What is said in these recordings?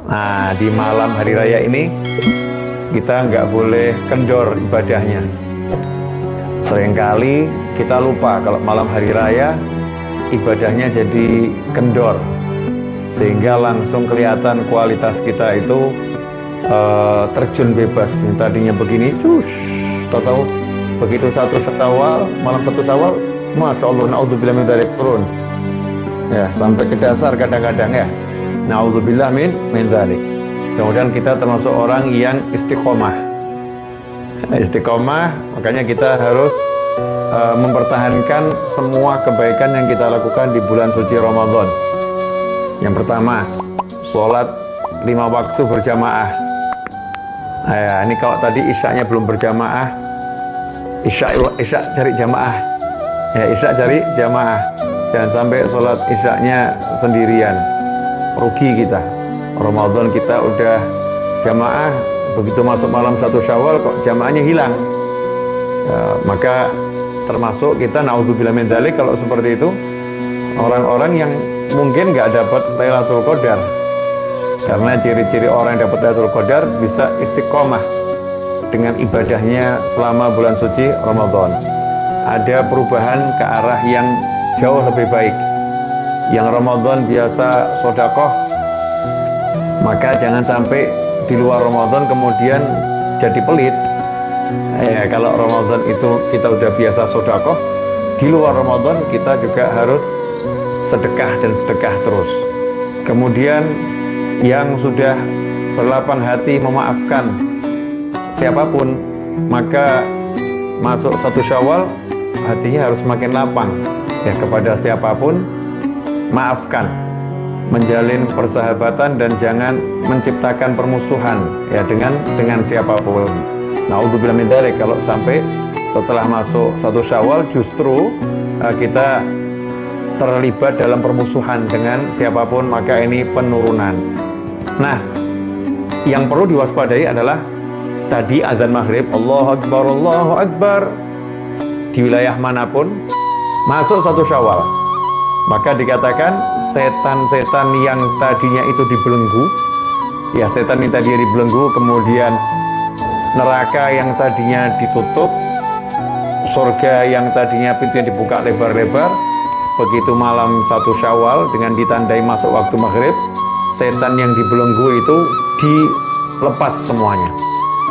Nah, di malam hari raya ini kita nggak boleh kendor ibadahnya. Seringkali kita lupa kalau malam hari raya ibadahnya jadi kendor, sehingga langsung kelihatan kualitas kita itu terjun bebas. Yang tadinya begini, tahu begitu malam satu Syawal, Masya Allah, na'udzubillah min dzalik, turun. Ya, sampai ke dasar kadang-kadang ya. Na'udzubillah min dzalik. Kemudian kita termasuk orang yang istiqomah. Istiqomah, makanya kita harus mempertahankan semua kebaikan yang kita lakukan di bulan suci Ramadan. Yang pertama, sholat 5 waktu berjamaah. Ya, ini kalau tadi isya'nya belum berjamaah, isya cari jamaah. Ya, isya cari jamaah. Jangan sampai sholat isya'nya sendirian, rugi kita. Ramadan kita udah jamaah, begitu masuk malam 1 Syawal kok jamaahnya hilang. Ya, maka termasuk kita na'udzubillah min dzalik kalau seperti itu, orang-orang yang mungkin nggak dapat Lailatul Qadar. Karena ciri-ciri orang yang dapat Lailatul Qadar bisa istiqomah dengan ibadahnya selama bulan suci Ramadan. Ada perubahan ke arah yang jauh lebih baik. Yang Ramadan biasa sedekah, maka jangan sampai di luar Ramadan kemudian jadi pelit. Ya, kalau Ramadan itu kita udah biasa sedekah, di luar Ramadan kita juga harus sedekah dan sedekah terus. Kemudian yang sudah berlapang hati memaafkan siapapun, maka masuk 1 Syawal hatinya harus makin lapang ya, kepada siapapun maafkan, menjalin persahabatan dan jangan menciptakan permusuhan ya dengan siapapun. Na'udzubillah min dzalik, kalau sampai setelah masuk 1 Syawal justru kita terlibat dalam permusuhan dengan siapapun, maka ini penurunan. Nah, yang perlu diwaspadai adalah tadi azan maghrib, Allahu Akbar, di wilayah manapun masuk 1 Syawal, maka dikatakan setan-setan yang tadinya itu dibelenggu, ya setan yang tadinya dibelenggu, kemudian neraka yang tadinya ditutup, surga yang tadinya pintunya dibuka lebar-lebar, begitu malam 1 Syawal dengan ditandai masuk waktu maghrib, setan yang dibelenggu itu dilepas semuanya.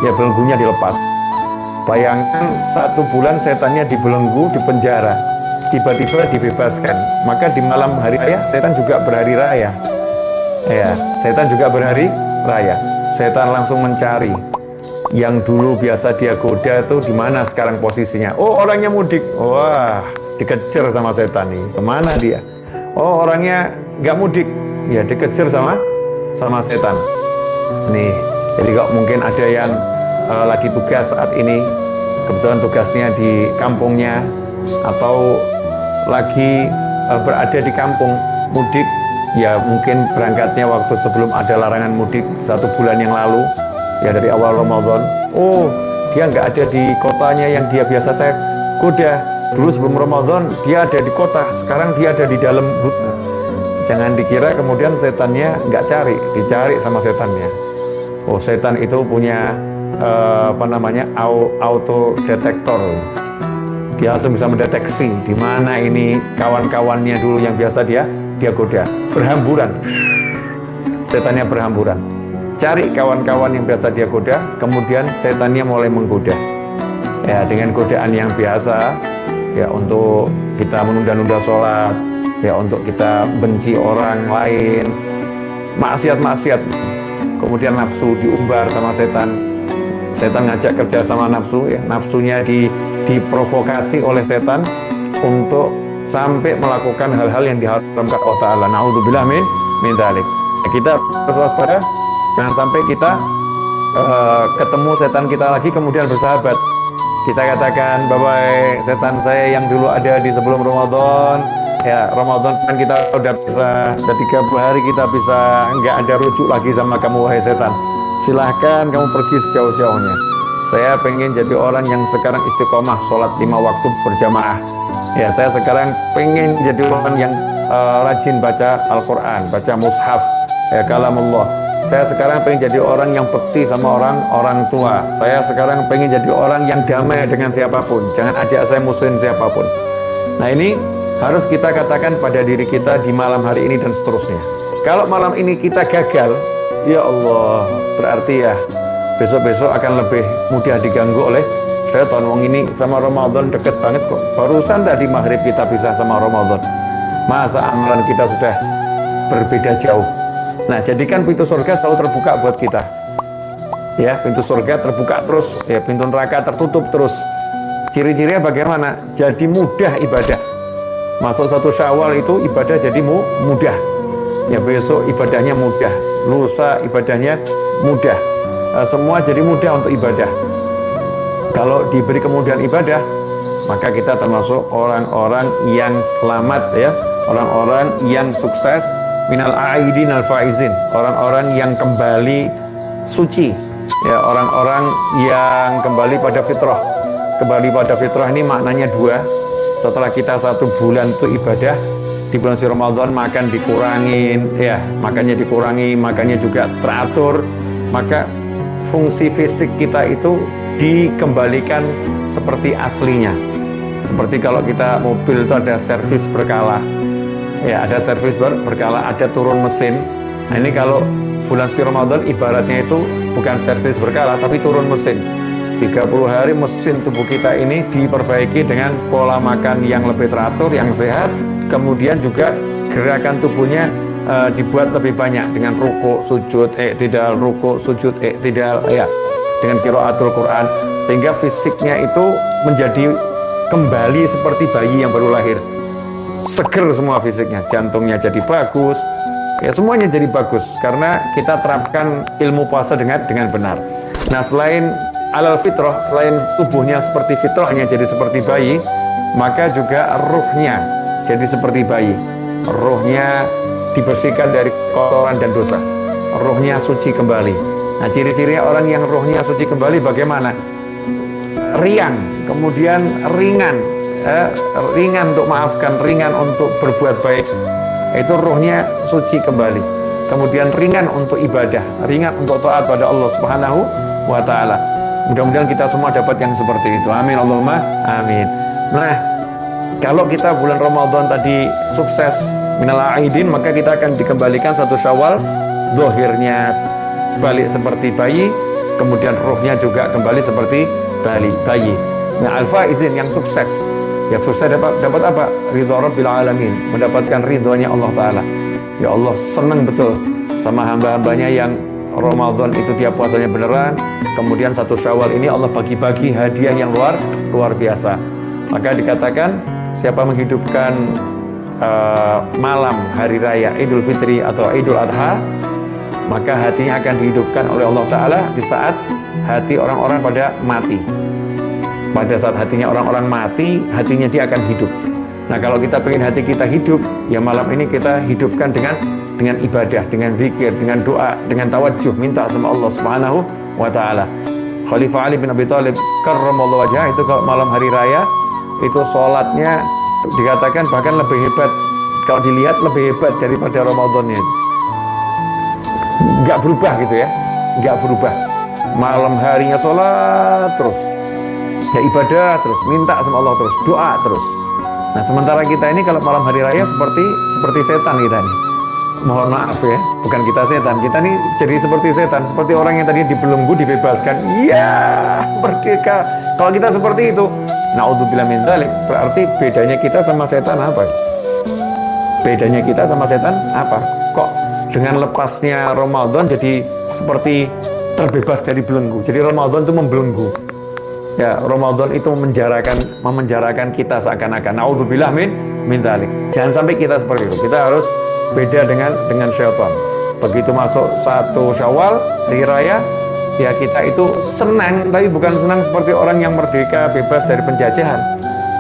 Ya, belenggunya dilepas. Bayangkan 1 bulan setannya dibelenggu, di penjara, tiba-tiba dibebaskan. Maka di malam hari raya setan juga berhari raya. Ya, setan juga berhari raya. Setan langsung mencari yang dulu biasa dia goda itu di mana sekarang posisinya. Oh, orangnya mudik. Wah, dikejar sama setan nih. Kemana dia? Oh, orangnya nggak mudik. Ya, dikejar sama setan. Nih, jadi kok mungkin ada yang lagi tugas saat ini, kebetulan tugasnya di kampungnya, atau lagi berada di kampung mudik, ya mungkin berangkatnya waktu sebelum ada larangan mudik 1 bulan yang lalu, ya dari awal Ramadan. Oh, dia nggak ada di kotanya yang dia biasa saya goda. Dulu sebelum Ramadan dia ada di kota, sekarang dia ada di dalam hutan. Jangan dikira kemudian setannya nggak cari, dicari sama setannya. Oh, setan itu punya auto detektor. Dia langsung bisa mendeteksi di mana ini kawan-kawannya dulu yang biasa dia goda. Berhamburan, setannya berhamburan. Cari kawan-kawan yang biasa dia goda, kemudian setannya mulai menggoda. Ya, dengan godaan yang biasa, ya untuk kita menunda-nunda sholat, ya untuk kita benci orang lain, maksiat-maksiat. Kemudian nafsu diumbar sama setan. Setan ngajak kerja sama nafsu, ya nafsunya diprovokasi oleh setan untuk sampai melakukan hal-hal yang diharamkan Allah Ta'ala. Na'udzubillah min dzalik. Kita harus waspada, jangan sampai kita ketemu setan kita lagi kemudian bersahabat. Kita katakan, bye-bye setan saya yang dulu ada di sebelum Ramadan. Ya, Ramadan kan kita udah bisa, udah 30 hari kita bisa, nggak ada rujuk lagi sama kamu wahai setan. Silahkan kamu pergi sejauh-jauhnya. Saya pengen jadi orang yang sekarang istiqomah sholat 5 waktu berjamaah. Ya, saya sekarang pengen jadi orang yang rajin baca Al-Quran, baca mushaf, ya kalamullah. Saya sekarang pengen jadi orang yang bekti sama orang tua. Saya sekarang pengen jadi orang yang damai dengan siapapun. Jangan ajak saya musuhin siapapun. Nah, ini harus kita katakan pada diri kita di malam hari ini dan seterusnya. Kalau malam ini kita gagal, ya Allah, berarti ya besok-besok akan lebih mudah diganggu oleh syaitan. Wong ini sama Ramadan deket banget kok. Barusan tadi maghrib kita pisah sama Ramadan. Masa amalan kita sudah berbeda jauh. Nah, jadikan pintu surga selalu terbuka buat kita. Ya, pintu surga terbuka terus, ya, pintu neraka tertutup terus. Ciri-cirinya bagaimana? Jadi mudah ibadah. Masuk 1 Syawal itu ibadah jadi mudah. Ya, besok ibadahnya mudah, lusa ibadahnya mudah. Semua jadi mudah untuk ibadah. Kalau diberi kemudahan ibadah, maka kita termasuk orang-orang yang selamat, ya, orang-orang yang sukses, minal aidin al faizin, orang-orang yang kembali suci, ya, orang-orang yang kembali pada fitrah. Kembali pada fitrah ini maknanya 2. Setelah kita 1 bulan itu ibadah, di bulan suci Ramadan makan dikurangin, ya, makannya dikurangi, makannya juga teratur, maka fungsi fisik kita itu dikembalikan seperti aslinya. Seperti kalau kita mobil itu ada servis berkala, ya, ada servis berkala, ada turun mesin. Nah, ini kalau bulan suci Ramadan ibaratnya itu bukan servis berkala tapi turun mesin. 30 hari mesin tubuh kita ini diperbaiki dengan pola makan yang lebih teratur, yang sehat, kemudian juga gerakan tubuhnya dibuat lebih banyak dengan ruku, sujud, i'tidal, ruku, sujud, i'tidal, ya, dengan qiraatul Quran, sehingga fisiknya itu menjadi kembali seperti bayi yang baru lahir. Seger semua fisiknya, jantungnya jadi bagus, ya, semuanya jadi bagus karena kita terapkan ilmu puasa dengan benar. Nah, selain alal fitrah, selain tubuhnya seperti fitrahnya jadi seperti bayi, maka juga ruhnya jadi seperti bayi. Ruhnya dibersihkan dari kotoran dan dosa. Ruhnya suci kembali. Nah, ciri-cirinya orang yang ruhnya suci kembali bagaimana? Riang, kemudian ringan, ringan untuk maafkan, ringan untuk berbuat baik. Itu ruhnya suci kembali. Kemudian ringan untuk ibadah, ringan untuk taat pada Allah Subhanahu wa Ta'ala. Mudah-mudahan kita semua dapat yang seperti itu. Amin Allahumma amin. Nah, kalau kita bulan Ramadan tadi sukses minal aidin, maka kita akan dikembalikan 1 Syawal, zahirnya balik seperti bayi, kemudian ruhnya juga kembali seperti bayi. Nah, al-faizin yang sukses. Yang sukses dapat apa? Ridha Rabbil Alamin, mendapatkan ridhonya Allah Ta'ala. Ya Allah senang betul sama hamba-hambanya yang Ramadan itu dia puasanya beneran, kemudian 1 Syawal ini Allah bagi-bagi hadiah yang luar biasa. Maka dikatakan siapa menghidupkan malam hari raya Idul Fitri atau Idul Adha, maka hatinya akan dihidupkan oleh Allah Ta'ala di saat hati orang-orang pada mati. Pada saat hatinya orang-orang mati, hatinya dia akan hidup. Nah, kalau kita pengen hati kita hidup, ya malam ini kita hidupkan dengan ibadah, dengan zikir, dengan doa, dengan tawajuh, minta sama Allah Subhanahu wa Ta'ala. Khalifah Ali bin Abi Thalib karramallahu wajhah itu kalau malam hari raya itu sholatnya dikatakan bahkan lebih hebat, kalau dilihat lebih hebat daripada Ramadannya. Nggak berubah gitu ya, nggak berubah. Malam harinya sholat terus, ya ibadah terus, minta sama Allah terus, doa terus. Nah, sementara kita ini kalau malam hari raya seperti setan kita nih. Mohon maaf ya, bukan kita setan, kita nih jadi seperti setan, seperti orang yang tadi dibelenggu dibebaskan. Iya, merdeka. Kalau kita seperti itu, naudzubillah min dzalik, berarti bedanya kita sama setan apa? Bedanya kita sama setan apa? Kok dengan lepasnya Ramadan jadi seperti terbebas dari belenggu. Jadi Ramadan itu membelenggu. Ya, Ramadan itu memenjarakan kita seakan-akan. Naudzubillah min dzalik. Jangan sampai kita seperti itu. Kita harus beda dengan syaitan. Begitu masuk 1 Syawal hari raya, ya kita itu senang, tapi bukan senang seperti orang yang merdeka bebas dari penjajahan.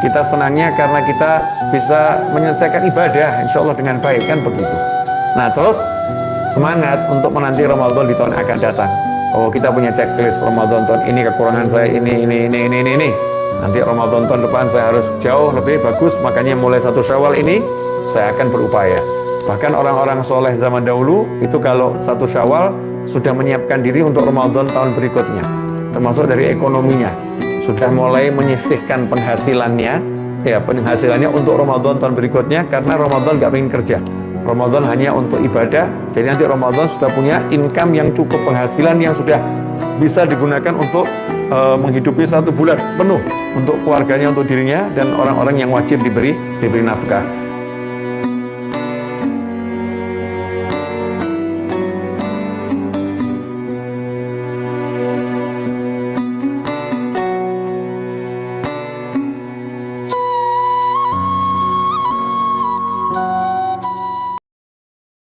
Kita senangnya karena kita bisa menyelesaikan ibadah insya Allah dengan baik, kan begitu. Nah, terus semangat untuk menanti Ramadan di tahun akan datang. Oh, kita punya checklist Ramadan tahun ini, kekurangan saya ini. Nanti Ramadan tahun depan saya harus jauh lebih bagus, makanya mulai 1 Syawal ini saya akan berupaya. Bahkan orang-orang soleh zaman dahulu itu kalau 1 Syawal sudah menyiapkan diri untuk Ramadan tahun berikutnya, termasuk dari ekonominya, sudah mulai menyisihkan penghasilannya untuk Ramadan tahun berikutnya, karena Ramadan nggak pengen kerja. Ramadan hanya untuk ibadah, jadi nanti Ramadan sudah punya income yang cukup, penghasilan yang sudah bisa digunakan untuk menghidupi 1 bulan penuh untuk keluarganya, untuk dirinya dan orang-orang yang wajib diberi nafkah.